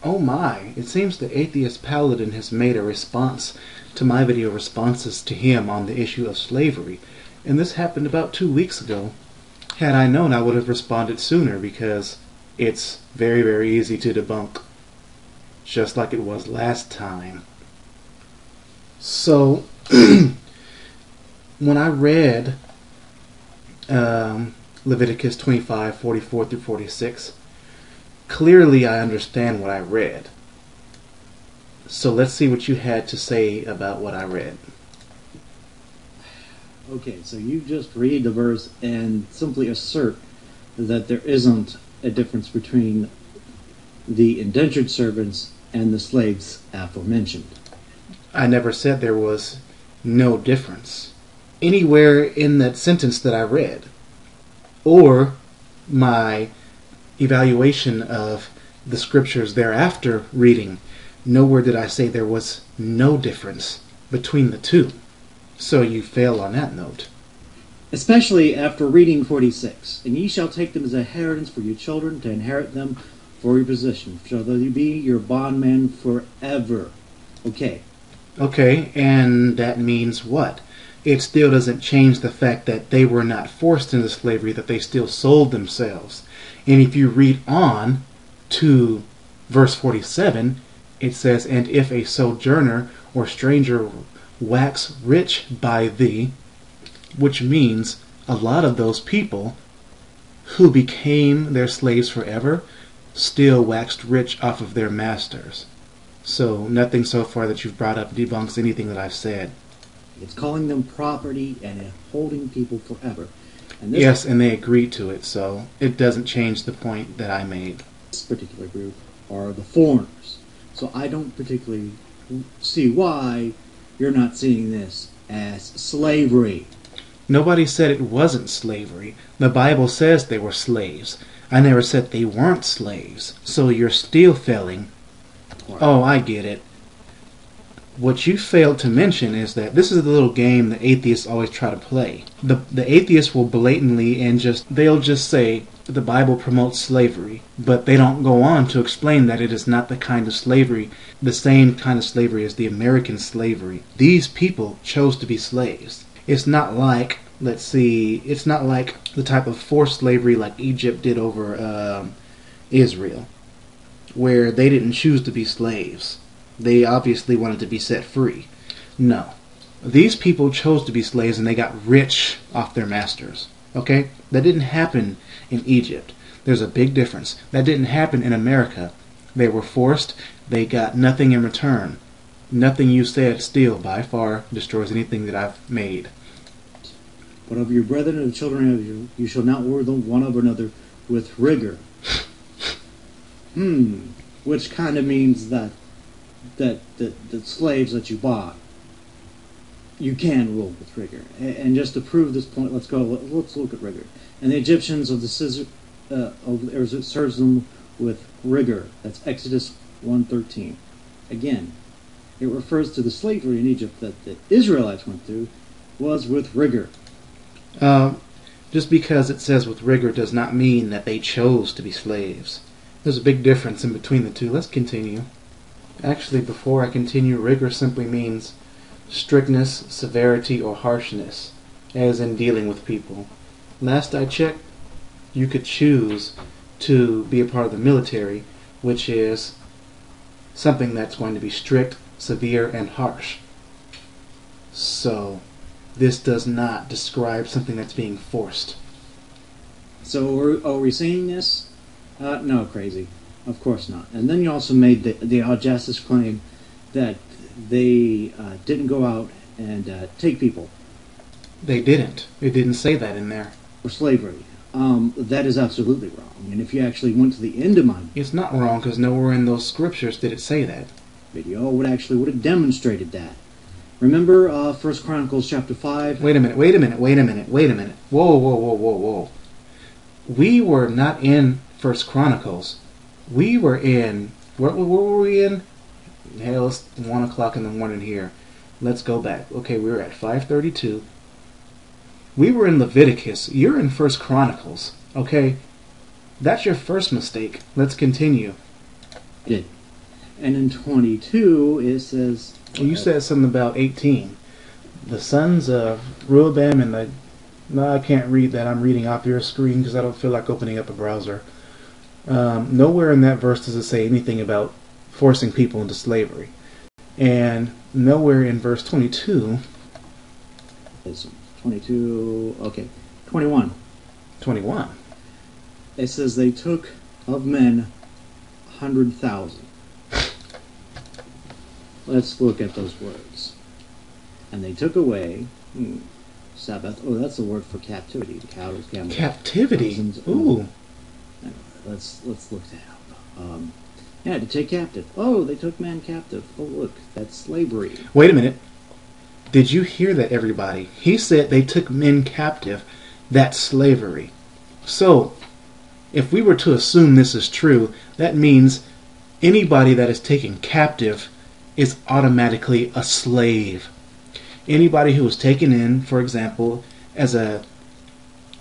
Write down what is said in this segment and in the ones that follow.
Oh my, it seems the Atheist Paladin has made a response to my video responses to him on the issue of slavery. And this happened about 2 weeks ago. Had I known, I would have responded sooner because it's very, very easy to debunk. Just like it was last time. So, when I read Leviticus 25:44 through 46, clearly I understand what I read. So let's see what you had to say about what I read. Okay, so you just read the verse and simply assert that there isn't a difference between the indentured servants and the slaves aforementioned. I never said there was no difference anywhere in that sentence that I read, or my evaluation of the scriptures thereafter reading. Nowhere did I say there was no difference between the two. So you fail on that note. Especially after reading 46. And ye shall take them as a inheritance for your children, to inherit them for your possession. Shall they be your bondmen forever? Okay. Okay, and that means what? It still doesn't change the fact that they were not forced into slavery, that they still sold themselves. And if you read on to verse 47, it says, and if a sojourner or stranger wax rich by thee, which means a lot of those people who became their slaves forever still waxed rich off of their masters. So nothing so far that you've brought up debunks anything that I've said. It's calling them property and holding people forever. And this yes, and they agreed to it, so it doesn't change the point that I made. This particular group are the foreigners. So I don't particularly see why you're not seeing this as slavery. Nobody said it wasn't slavery. The Bible says they were slaves. I never said they weren't slaves. So you're still failing. Oh, I get it. What you failed to mention is that this is the little game that atheists always try to play. The atheists will blatantly they'll just say the Bible promotes slavery, but they don't go on to explain that it is not the kind of slavery, the same kind of slavery as the American slavery. These people chose to be slaves. It's not like, let's see, it's not like the type of forced slavery like Egypt did over Israel, where they didn't choose to be slaves. They obviously wanted to be set free. No. These people chose to be slaves and they got rich off their masters. Okay? That didn't happen in Egypt. There's a big difference. That didn't happen in America. They were forced. They got nothing in return. Nothing you said still by far destroys anything that I've made. But of your brethren and the children of you shall not rule one over another with rigor. Which kind of means that the slaves that you bought, you can rule with rigor. And just to prove this point, let's look at rigor. And the Egyptians of the serves them with rigor. That's Exodus 1:13. Again, it refers to the slavery in Egypt that the Israelites went through was with rigor. Just because it says with rigor does not mean that they chose to be slaves. There's a big difference in between the two. Let's continue. Actually, before I continue, rigor simply means strictness, severity, or harshness, as in dealing with people. Last I checked, you could choose to be a part of the military, which is something that's going to be strict, severe, and harsh. So, this does not describe something that's being forced. So, are we saying this? No, crazy. Of course not. And then you also made the audacious claim that they didn't go out and take people. They didn't. It didn't say that in there. For slavery. That is absolutely wrong. And if you actually went to the end of my... It's not wrong because nowhere in those scriptures did it say that. Video would have demonstrated that. Remember 1 Chronicles chapter 5? Wait a minute. Whoa. We were not in 1 Chronicles. We were in... Where were we in? Hell, it's 1 o'clock in the morning here. Let's go back. Okay, we were at 5:32. We were in Leviticus. You're in 1 Chronicles. Okay? That's your first mistake. Let's continue. Good. And in 22, it says... You said something about 18. The sons of Reuben and the... No, I can't read that. I'm reading off your screen because I don't feel like opening up a browser. Nowhere in that verse does it say anything about forcing people into slavery. And nowhere in verse 22... It's 22... Okay. 21. 21. It says they took of men 100,000. Let's look at those words. And they took away Sabbath. Oh, that's the word for captivity. The cows, camels, Captivity? thousands. Ooh. Anyway, let's look that up. Yeah, to take captive. Oh, they took man captive. Oh, look, that's slavery. Wait a minute. Did you hear that, everybody? He said they took men captive. That's slavery. So, if we were to assume this is true, that means anybody that is taken captive is automatically a slave. Anybody who was taken in, for example, as a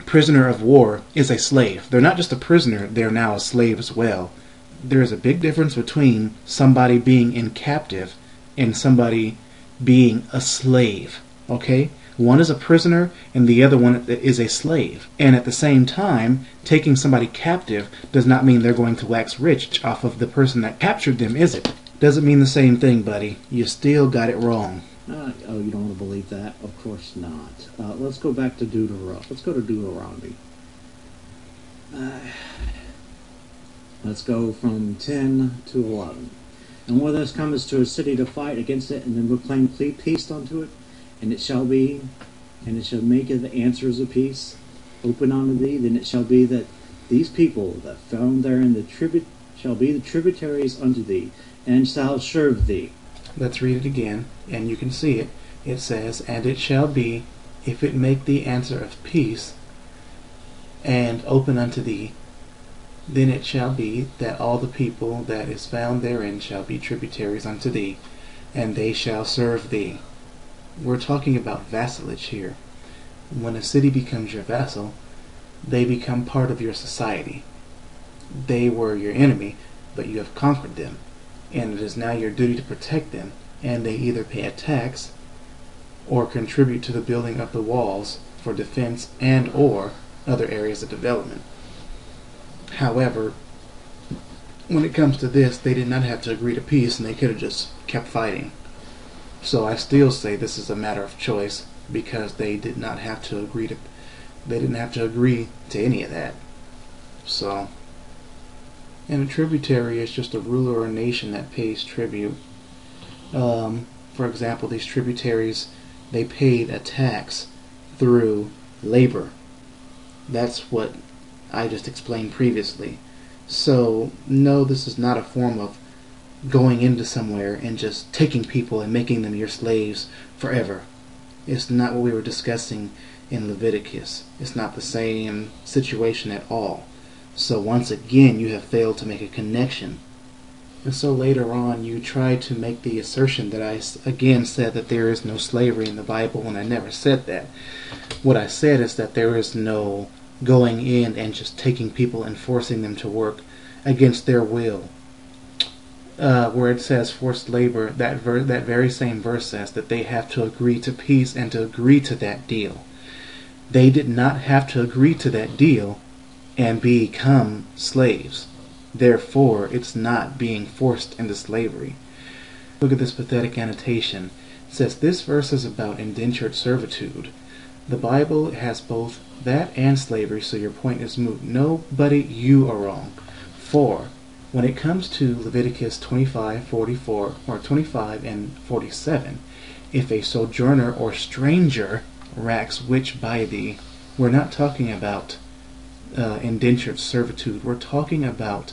prisoner of war is a slave. They're not just a prisoner, they're now a slave as well. There is a big difference between somebody being in captive and somebody being a slave. Okay? One is a prisoner and the other one is a slave. And at the same time, taking somebody captive does not mean they're going to wax rich off of the person that captured them, is it? Doesn't mean the same thing, buddy. You still got it wrong. Oh, you don't want to believe that? Of course not. Let's go back to Deuteronomy. Let's go to Deuteronomy. Let's go from 10 to 11. And when this comes to a city to fight against it, and then proclaim peace unto it, and it shall be, and it shall make the answers of peace open unto thee, then it shall be that these people that found therein the tribute shall be the tributaries unto thee, and shall serve thee. Let's read it again, and you can see it. It says, and it shall be, if it make thee answer of peace, and open unto thee, then it shall be that all the people that is found therein shall be tributaries unto thee, and they shall serve thee. We're talking about vassalage here. When a city becomes your vassal, they become part of your society. They were your enemy, but you have conquered them, and it is now your duty to protect them, and they either pay a tax or contribute to the building of the walls for defense and or other areas of development. However, when it comes to this, they did not have to agree to peace, and they could have just kept fighting. So I still say this is a matter of choice, because they did not have to agree to. They didn't have to agree to any of that. So, and a tributary is just a ruler or a nation that pays tribute. For example, these tributaries, they paid a tax through labor. That's what I just explained previously. So, no, this is not a form of going into somewhere and just taking people and making them your slaves forever. It's not what we were discussing in Leviticus. It's not the same situation at all. So once again, you have failed to make a connection. And so later on, you try to make the assertion that I again said that there is no slavery in the Bible, when I never said that. What I said is that there is no going in and just taking people and forcing them to work against their will. Where it says forced labor, that very same verse says that they have to agree to peace and to agree to that deal. They did not have to agree to that deal and become slaves. Therefore, it's not being forced into slavery. Look at this pathetic annotation. It says this verse is about indentured servitude. The Bible has both that and slavery, so your point is moot. No, buddy, you are wrong. For when it comes to Leviticus 25:44 or 25 and 47, if a sojourner or stranger racks which by thee, we're not talking about indentured servitude. We're talking about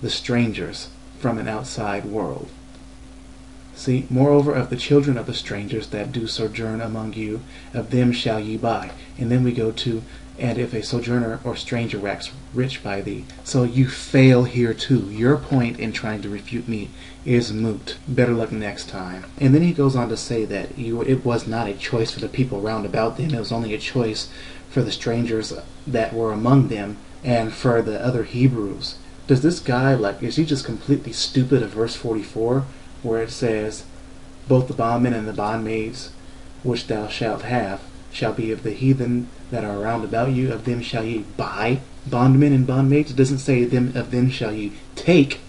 the strangers from an outside world. See, moreover, of the children of the strangers that do sojourn among you, of them shall ye buy. And then we go to, and if a sojourner or stranger racks rich by thee. So you fail here too. Your point in trying to refute me is moot. Better luck next time. And then he goes on to say that it was not a choice for the people round about them. It was only a choice for the strangers that were among them and for the other Hebrews. Does this guy, like, is he just completely stupid of verse 44, where it says, both the bondmen and the bondmaids which thou shalt have shall be of the heathen that are round about you, of them shall ye buy bondmen and bondmaids? It doesn't say of them shall ye take,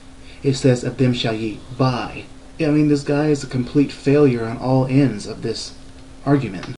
it says of them shall ye buy. I mean, this guy is a complete failure on all ends of this argument.